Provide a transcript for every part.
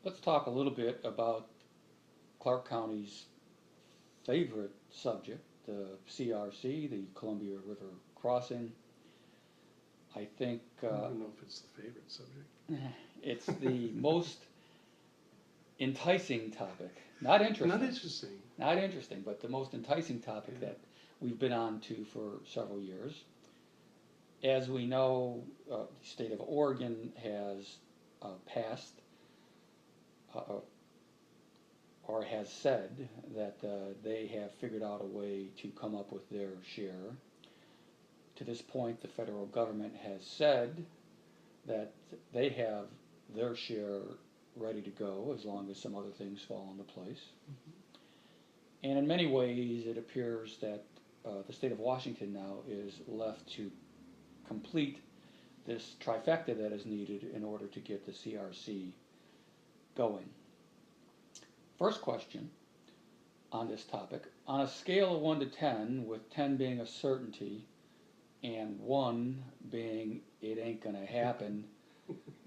let's talk a little bit about Clark County's favorite subject, the CRC, the Columbia River Crossing. I think I don't know if it's the favorite subject. it's the most enticing topic. Not interesting. Not interesting. Not interesting, but the most enticing topic that we've been on to for several years. As we know, the state of Oregon has passed or has said that they have figured out a way to come up with their share. To this point, the federal government has said that they have their share ready to go as long as some other things fall into place. Mm-hmm. And in many ways, it appears that the state of Washington now is left to complete this trifecta that is needed in order to get the CRC going. First question on this topic: on a scale of 1 to 10, with 10 being a certainty and 1 being it ain't gonna happen,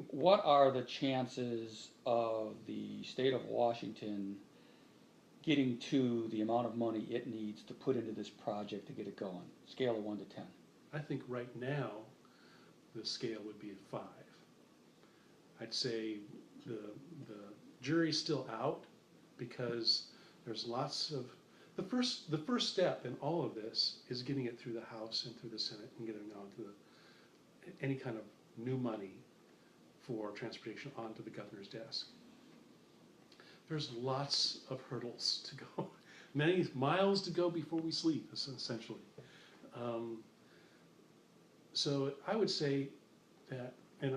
what are the chances of the state of Washington getting to the amount of money it needs to put into this project to get it going? Scale of 1 to 10. I think right now the scale would be a 5. I'd say the jury's still out because there's lots of the first step in all of this is getting it through the House and through the Senate and getting it onto any kind of new money for transportation onto the governor's desk. There's lots of hurdles to go, many miles to go before we sleep, essentially. So I would say that, and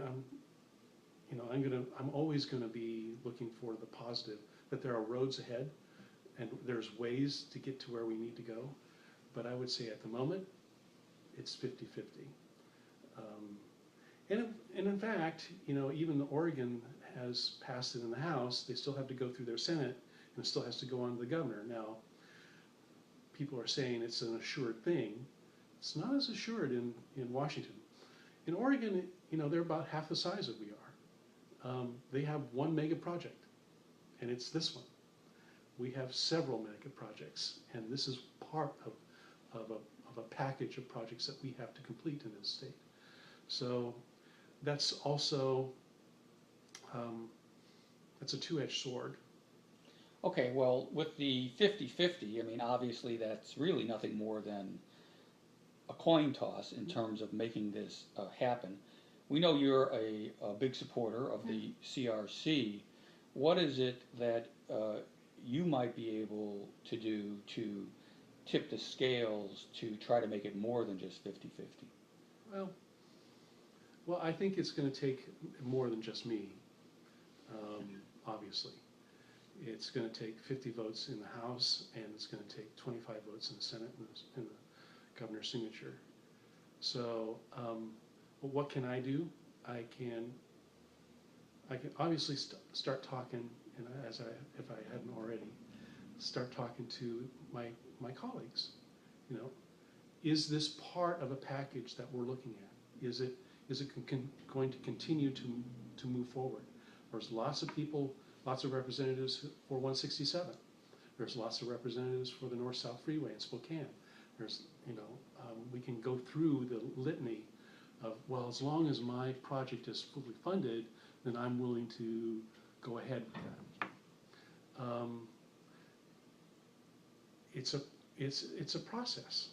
I'm always going to be looking for the positive, that there are roads ahead and there's ways to get to where we need to go. But I would say at the moment, it's 50-50. And in fact, even Oregon has passed it in the House. They still have to go through their Senate, and it still has to go on to the governor. Now, people are saying it's an assured thing. It's not as assured in Washington. In Oregon, they're about half the size that we are. They have one mega project, and it's this one. We have several mega projects, and this is part of a package of projects that we have to complete in this state. So that's also, that's a two-edged sword. Okay, well, with the 50-50, I mean, obviously that's really nothing more than a coin toss in terms of making this happen. We know you're a big supporter of the CRC. What is it that you might be able to do to tip the scales to try to make it more than just 50-50? Well, I think it's going to take more than just me, obviously. It's going to take 50 votes in the House, and it's going to take 25 votes in the Senate and the governor's signature. So what can I do? I can obviously start talking, and if I hadn't already, start talking to my colleagues. Is this part of a package that we're looking at? Is it going to continue to move forward? There's lots of people, lots of representatives for 167. There's lots of representatives for the North-South Freeway in Spokane. There's, we can go through the litany of, well, as long as my project is fully funded, then I'm willing to go ahead with that. It's a process.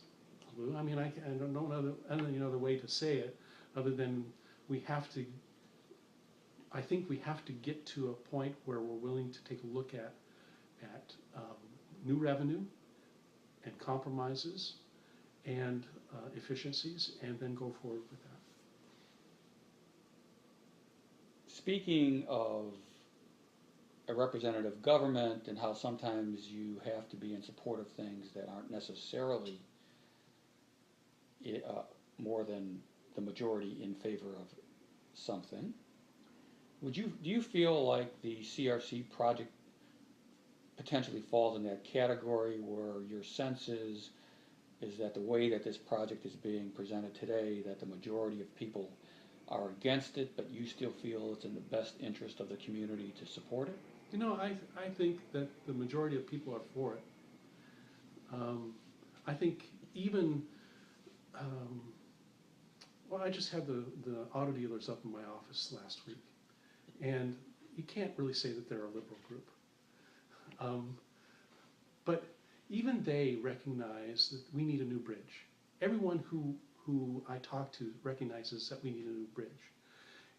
I mean, I don't know another way to say it other than I think we have to get to a point where we're willing to take a look at new revenue and compromises and efficiencies, and then go forward with that. Speaking of a representative government and how sometimes you have to be in support of things that aren't necessarily more than the majority in favor of something, do you feel like the CRC project potentially falls in that category where your sense is that the way that this project is being presented today, that the majority of people are against it, but you still feel it's in the best interest of the community to support it? You know, I think that the majority of people are for it. I think even, well, I just had the auto dealers up in my office last week, and you can't really say that they're a liberal group. But even they recognize that we need a new bridge. Everyone who I talk to recognizes that we need a new bridge.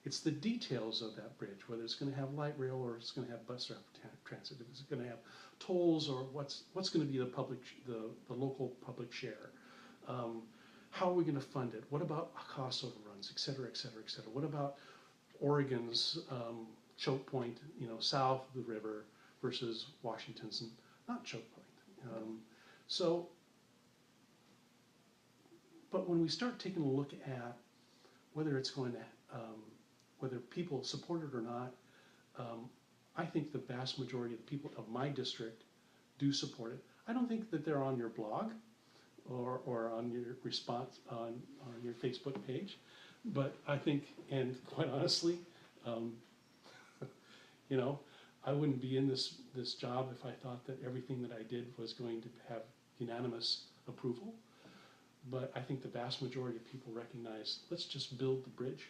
It's the details of that bridge, whether it's going to have light rail or it's going to have bus rapid transit, if it's going to have tolls, or what's going to be the local public share. How are we going to fund it? What about cost overruns, et cetera, et cetera, et cetera? What about Oregon's choke point, you know, south of the river versus Washington's not choke point? But when we start taking a look at whether it's going to, whether people support it or not, I think the vast majority of the people of my district do support it. I don't think that they're on your blog or on your response on your Facebook page, but I think, and quite honestly, you know, I wouldn't be in this job if I thought that everything that I did was going to have unanimous approval. But I think the vast majority of people recognize, let's just build the bridge.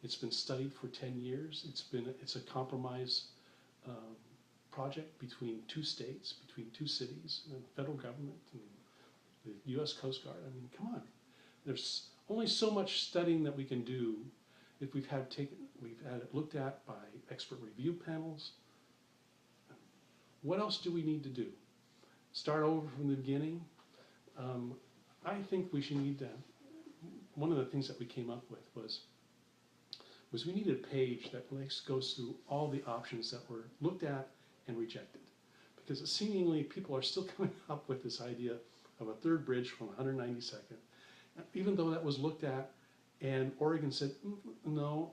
It's been studied for 10 years. It's a compromise project between two states, between two cities, and the federal government and the U.S. Coast Guard. I mean, come on. There's only so much studying that we can do if we've had it looked at by expert review panels. What else do we need to do? Start over from the beginning? I think we should need to, one of the things that we came up with was we needed a page that goes through all the options that were looked at and rejected. Because seemingly people are still coming up with this idea of a third bridge from 192nd. Even though that was looked at and Oregon said, no,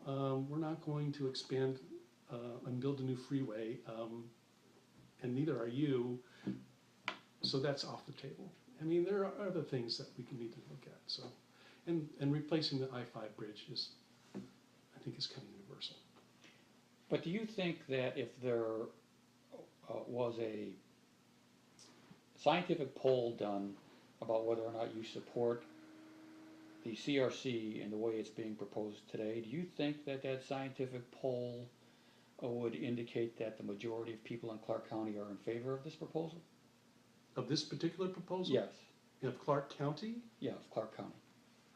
we're not going to expand and build a new freeway, and neither are you, so that's off the table. I mean, there are other things that we need to look at. So, and replacing the I-5 bridge is, I think, is kind of universal. But do you think that if there was a scientific poll done about whether or not you support the CRC and the way it's being proposed today, do you think that that scientific poll would indicate that the majority of people in Clark County are in favor of this proposal? Of this particular proposal? Yes. Of Clark County? Yeah, of Clark County.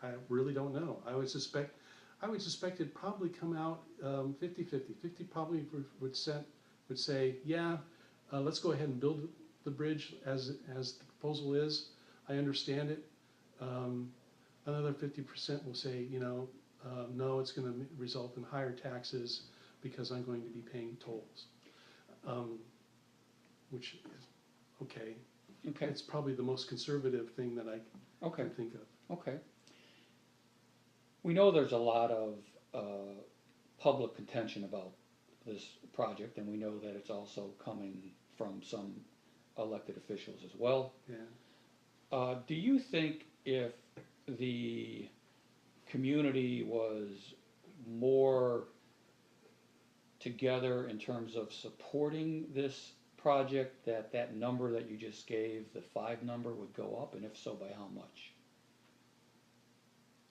I really don't know. I would suspect it'd probably come out 50-50. 50 probably would say, yeah, let's go ahead and build the bridge as the proposal is. I understand it. Another 50% will say, you know, no, it's going to result in higher taxes because I'm going to be paying tolls. Which is okay. Okay. It's probably the most conservative thing that I can think of. Okay. We know there's a lot of public contention about this project, and we know that it's also coming from some elected officials as well. Yeah. Do you think if the community was more together in terms of supporting this project, that number that you just gave, the 5 number, would go up, and if so, by how much?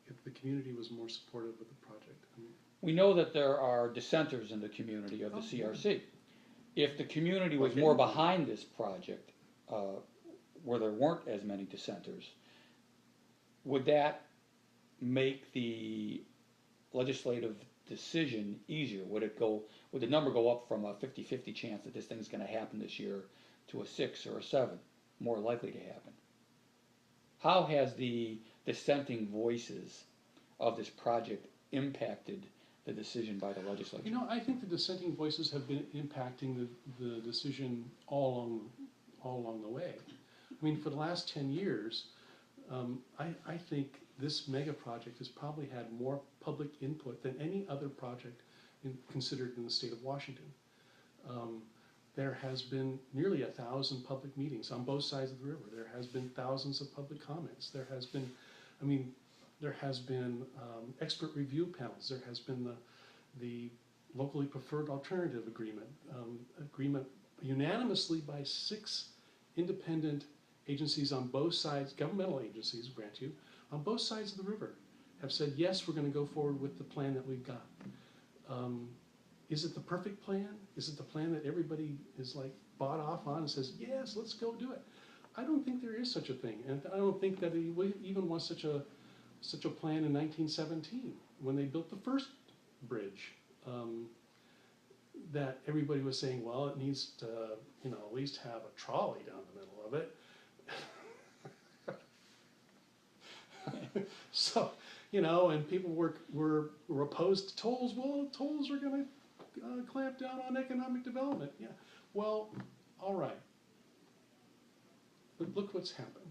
If the community was more supportive of the project. I mean, we know that there are dissenters in the community of the CRC. If the community was Okay. more behind this project, where there weren't as many dissenters, would that make the legislative decision easier? Would the number go up from a 50-50 chance that this thing's going to happen this year to a 6 or a 7, more likely to happen? How has the dissenting voices of this project impacted the decision by the legislature? You know, I think the dissenting voices have been impacting the decision all along the way. I mean, for the last 10 years, I think this mega project has probably had more public input than any other project considered in the state of Washington. There has been nearly 1,000 public meetings on both sides of the river. There has been thousands of public comments. There has been, I mean, There has been expert review panels. There has been the locally preferred alternative agreement unanimously by 6 independent agencies on both sides, governmental agencies, grant you, on both sides of the river, have said, yes, we're going to go forward with the plan that we've got. Is it the perfect plan? Is it the plan that everybody is like bought off on and says, yes, let's go do it? I don't think there is such a thing, and I don't think that it even was such a plan in 1917 when they built the first bridge. That everybody was saying, well, it needs to, at least have a trolley down the middle of it. So, and people were opposed to tolls. Well, tolls are going to clamp down on economic development. Yeah. Well, all right. But look what's happened.